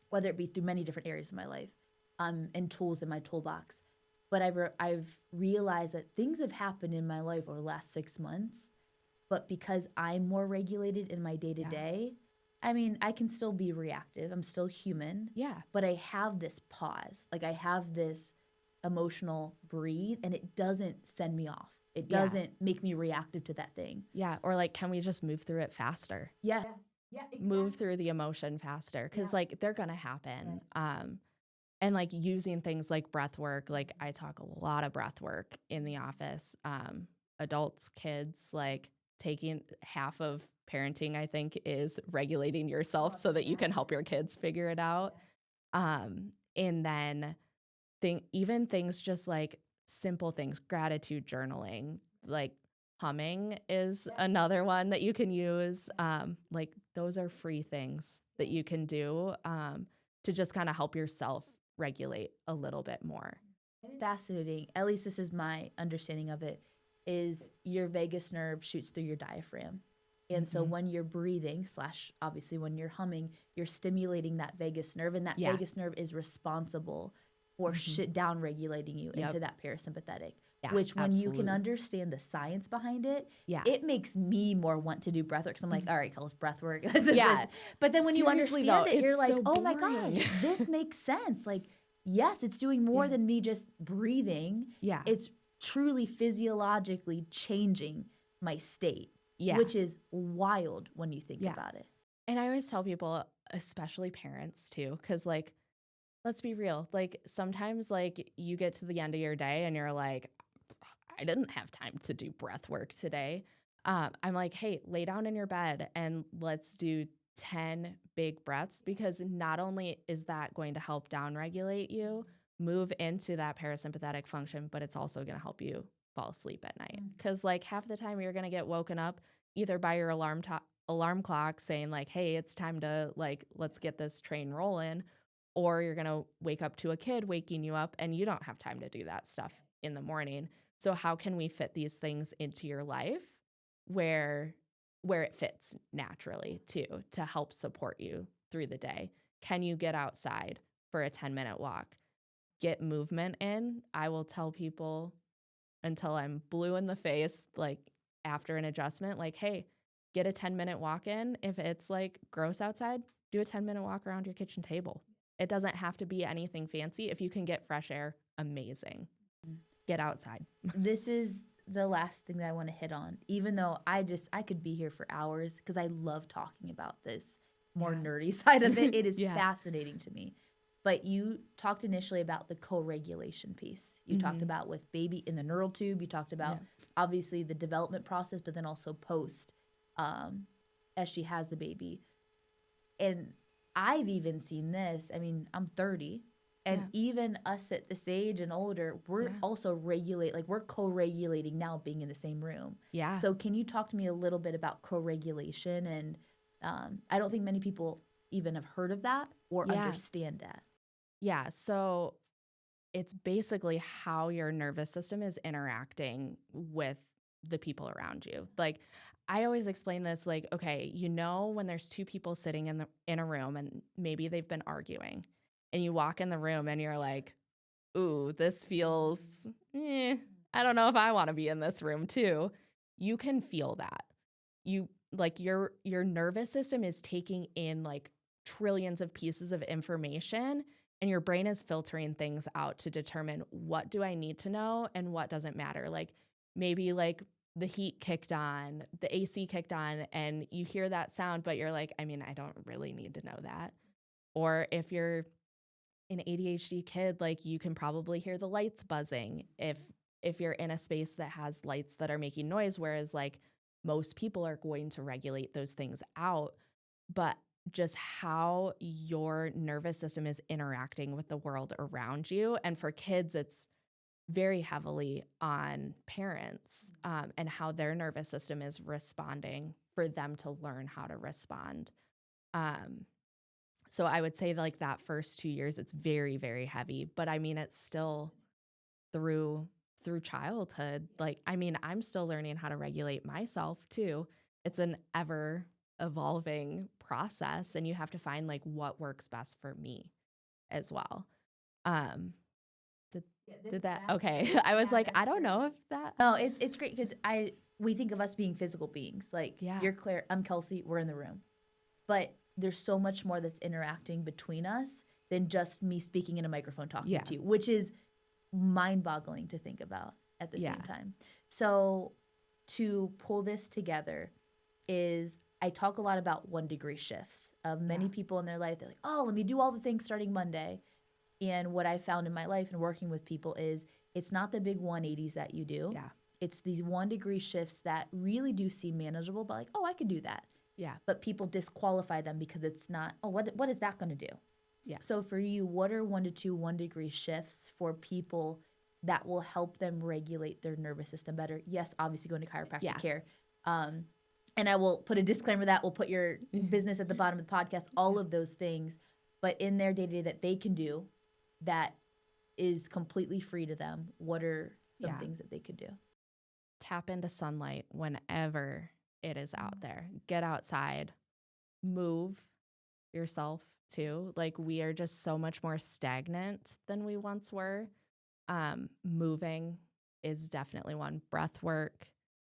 whether it be through many different areas of my life, and tools in my toolbox. But I've realized that things have happened in my life over the last 6 months, but because I'm more regulated in my day to day, I mean, I can still be reactive. I'm still human. Yeah. But I have this pause. Like I have this emotional breathe, and it doesn't send me off. It doesn't make me reactive to that thing. Yeah. Or like, can we just move through it faster? Yes. Yeah, exactly. Move through the emotion faster. Cause like they're going to happen. Right. And like using things like breath work, like I talk a lot of breath work in the office, adults, kids, like taking half of parenting, I think, is regulating yourself so that you can help your kids figure it out. And then even things just like simple things, gratitude journaling, like humming is another one that you can use. Like those are free things that you can do to just kind of help yourself regulate a little bit more. Fascinating. At least this is my understanding of it, is your vagus nerve shoots through your diaphragm. And so when you're breathing / obviously when you're humming, you're stimulating that vagus nerve, and that vagus nerve is responsible for down regulating you into that parasympathetic, which when you can understand the science behind it, it makes me more want to do breath work. So I'm like, all right, Kels, breath work. But then when you understand it, you're like, oh my gosh, this makes sense. Like, yes, it's doing more than me just breathing. Yeah. It's truly physiologically changing my state, which is wild when you think about it. And I always tell people, especially parents too, because like, let's be real. Like sometimes like you get to the end of your day and you're like, I didn't have time to do breath work today. I'm like, hey, lay down in your bed and let's do 10 big breaths, because not only is that going to help downregulate you, move into that parasympathetic function, but it's also going to help you fall asleep at night. Because like half the time you're going to get woken up either by your alarm clock saying like, hey, it's time to like, let's get this train rolling. Or you're going to wake up to a kid waking you up and you don't have time to do that stuff in the morning. So how can we fit these things into your life where it fits naturally too, to help support you through the day? Can you get outside for a 10-minute walk? Get movement in. I will tell people until I'm blue in the face, like after an adjustment, like, hey, get a 10-minute walk in. If it's like gross outside, do a 10-minute walk around your kitchen table. It doesn't have to be anything fancy. If you can get fresh air, amazing. Get outside. This is the last thing that I want to hit on, even though I could be here for hours because I love talking about this more nerdy side of it. It is fascinating to me. But you talked initially about the co-regulation piece. You talked about with baby in the neural tube. You talked about obviously the development process, but then also post as she has the baby. And I've even seen this. I mean, I'm 30, and even us at this age and older, we're also we're co-regulating now, being in the same room. Yeah. So can you talk to me a little bit about co-regulation? And I don't think many people even have heard of that or understand that. Yeah. So it's basically how your nervous system is interacting with the people around you. Like, I always explain this like, okay, you know, when there's two people sitting in a room and maybe they've been arguing, and you walk in the room and you're like, ooh, this feels, I don't know if I want to be in this room too. You can feel that. You like your nervous system is taking in like trillions of pieces of information, and your brain is filtering things out to determine what do I need to know and what doesn't matter. Like maybe like the heat kicked on, the AC kicked on, and you hear that sound, but you're like, I mean, I don't really need to know that. Or if you're an ADHD kid, like you can probably hear the lights buzzing if you're in a space that has lights that are making noise, whereas like most people are going to regulate those things out. But just how your nervous system is interacting with the world around you. And for kids, it's very heavily on parents and how their nervous system is responding for them to learn how to respond. So I would say like that first 2 years, it's very, very heavy. But I mean, it's still through childhood. Like, I mean, I'm still learning how to regulate myself too. It's an ever evolving process, and you have to find like what works best for me as well. Um, did that okay? I was like, I don't know if that. No, it's great because we think of us being physical beings. Like Yeah. you're Claire, I'm Kelsey, we're in the room, but there's so much more that's interacting between us than just me speaking in a microphone talking to you, which is mind-boggling to think about at the same time. So to pull this together is I talk a lot about 1-degree shifts of many people in their life. They're like, oh, let me do all the things starting Monday. And what I found in my life and working with people is it's not the big 180s that you do. Yeah. It's these 1-degree shifts that really do seem manageable, but like, oh, I could do that. Yeah. But people disqualify them because it's not, oh, what is that going to do? Yeah. So for you, what are 1 to 2 1-degree shifts for people that will help them regulate their nervous system better? Yes, obviously going to chiropractic care. And I will put a disclaimer that we'll put your business at the bottom of the podcast, all of those things, but in their day-to-day that they can do that is completely free to them. What are some things that they could do? Tap into sunlight whenever it is out there. Get outside, move yourself too. Like we are just so much more stagnant than we once were. Moving is definitely one. Breath work,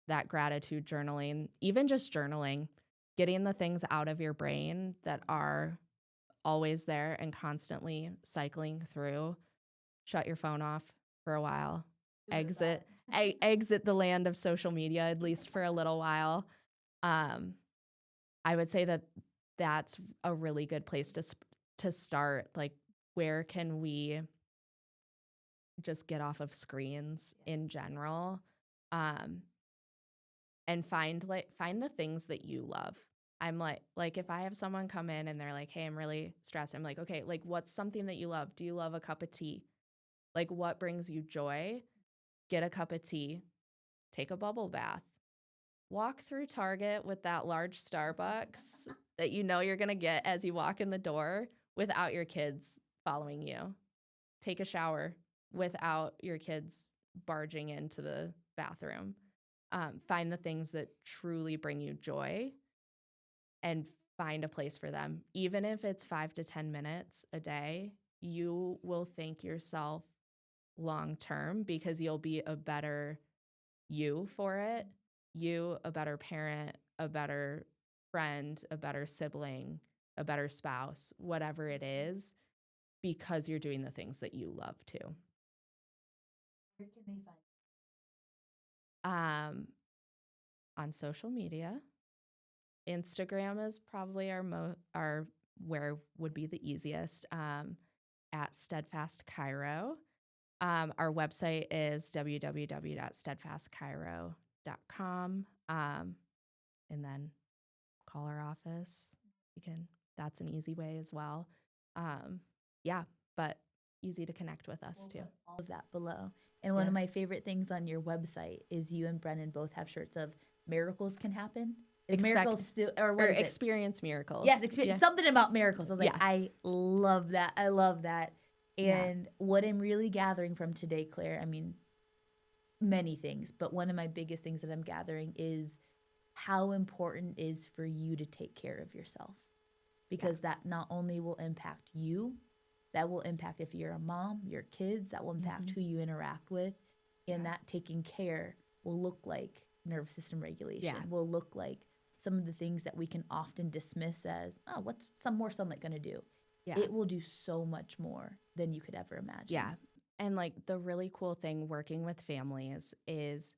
that gratitude journaling, even just journaling, getting the things out of your brain that are always there and constantly cycling through. Shut your phone off for a while. Exit the land of social media, at least for a little while. I would say that that's a really good place to start. Like, where can we just get off of screens in general, and find the things that you love. I'm like if I have someone come in and they're like, hey, I'm really stressed. I'm like, okay, like what's something that you love? Do you love a cup of tea? Like what brings you joy? Get a cup of tea, take a bubble bath, walk through Target with that large Starbucks that you know you're going to get as you walk in the door without your kids following you. Take a shower without your kids barging into the bathroom. Find the things that truly bring you joy and find a place for them. Even if it's 5 to 10 minutes a day, you will thank yourself long term because you'll be a better you for it. You, a better parent, a better friend, a better sibling, a better spouse, whatever it is, because you're doing the things that you love to. Where can they find on social media. Instagram is probably our where would be the easiest, at Steadfast Chiro. Our website is www.steadfastchiro.com. And then call our office. That's an easy way as well. But easy to connect with us too. All of that below. And one of my favorite things on your website is you and Brennan both have shirts of miracles can happen. Miracles still, or what is it? Experience miracles. Yes, something about miracles. I was like, I love that. I love that. And what I'm really gathering from today, Claire, I mean, many things, but one of my biggest things that I'm gathering is how important it is for you to take care of yourself. Because that not only will impact you, that will impact if you're a mom, your kids, that will impact who you interact with. And that taking care will look like nervous system regulation, will look like some of the things that we can often dismiss as, oh, what's some more sunlight going to do? Yeah. It will do so much more than you could ever imagine. Yeah. And like the really cool thing working with families is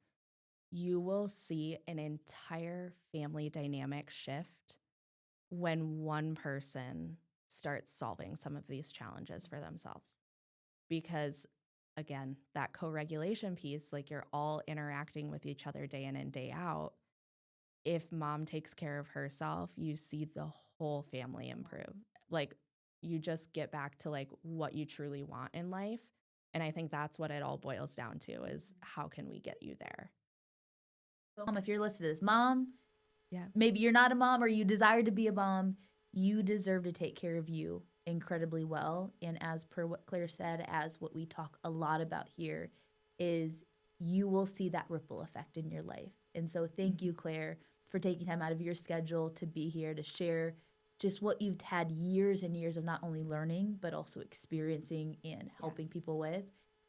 you will see an entire family dynamic shift when one person starts solving some of these challenges for themselves. Because again, that co-regulation piece, like you're all interacting with each other day in and day out. if mom takes care of herself, you see the whole family improve. Like you just get back to like what you truly want in life. And I think that's what it all boils down to is how can we get you there? So, if you're listening to this, mom, Yeah. maybe you're not a mom or you desire to be a mom, you deserve to take care of you incredibly well. And as per what Claire said, as what we talk a lot about here, is you will see that ripple effect in your life. And so thank you, Claire, for taking time out of your schedule to be here to share just what you've had years and years of not only learning, but also experiencing and helping people with.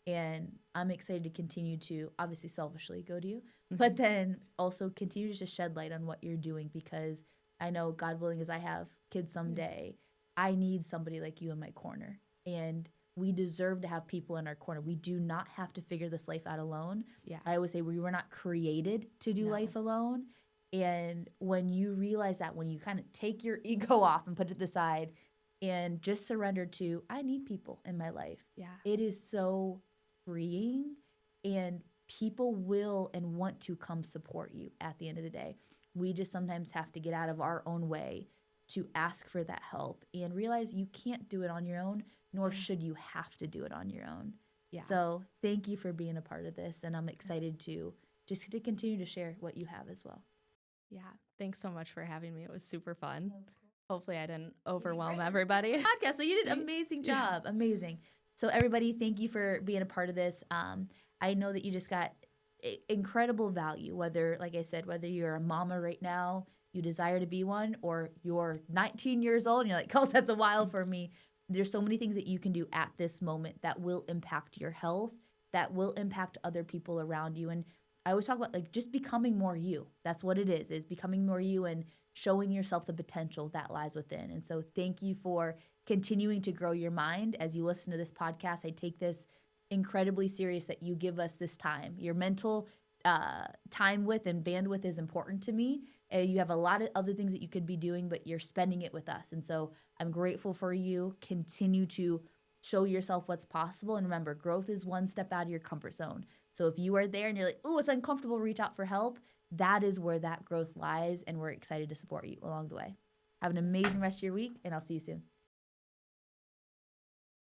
And I'm excited to continue to obviously selfishly go to you, but then also continue to shed light on what you're doing, because I know, God willing, as I have kids someday, I need somebody like you in my corner. And we deserve to have people in our corner. We do not have to figure this life out alone. Yeah. I always say we were not created to do life alone. And when you realize that, when you kind of take your ego off and put it aside and just surrender to, I need people in my life. Yeah. It is so freeing, and people will and want to come support you at the end of the day. We just sometimes have to get out of our own way to ask for that help and realize you can't do it on your own, nor should you have to do it on your own. Yeah. So thank you for being a part of this, and I'm excited to just to continue to share what you have as well. Yeah. Thanks so much for having me. It was super fun. Hopefully I didn't overwhelm everybody. Podcast. So you did an amazing job. Amazing. So everybody, thank you for being a part of this. I know that you just got incredible value, whether, like I said, whether you're a mama right now, you desire to be one, or you're 19 years old and you're like, oh, that's a while for me. There's so many things that you can do at this moment that will impact your health, that will impact other people around you. And I always talk about like just becoming more you. That's what it is becoming more you and showing yourself the potential that lies within. And so thank you for continuing to grow your mind as you listen to this podcast. I take this incredibly serious that you give us this time. Your mental time with and bandwidth is important to me. You have a lot of other things that you could be doing, but you're spending it with us. And so I'm grateful for you. Continue to show yourself what's possible. And remember, growth is one step out of your comfort zone. So if you are there and you're like, oh, it's uncomfortable, reach out for help. That is where that growth lies. And we're excited to support you along the way. Have an amazing rest of your week, and I'll see you soon.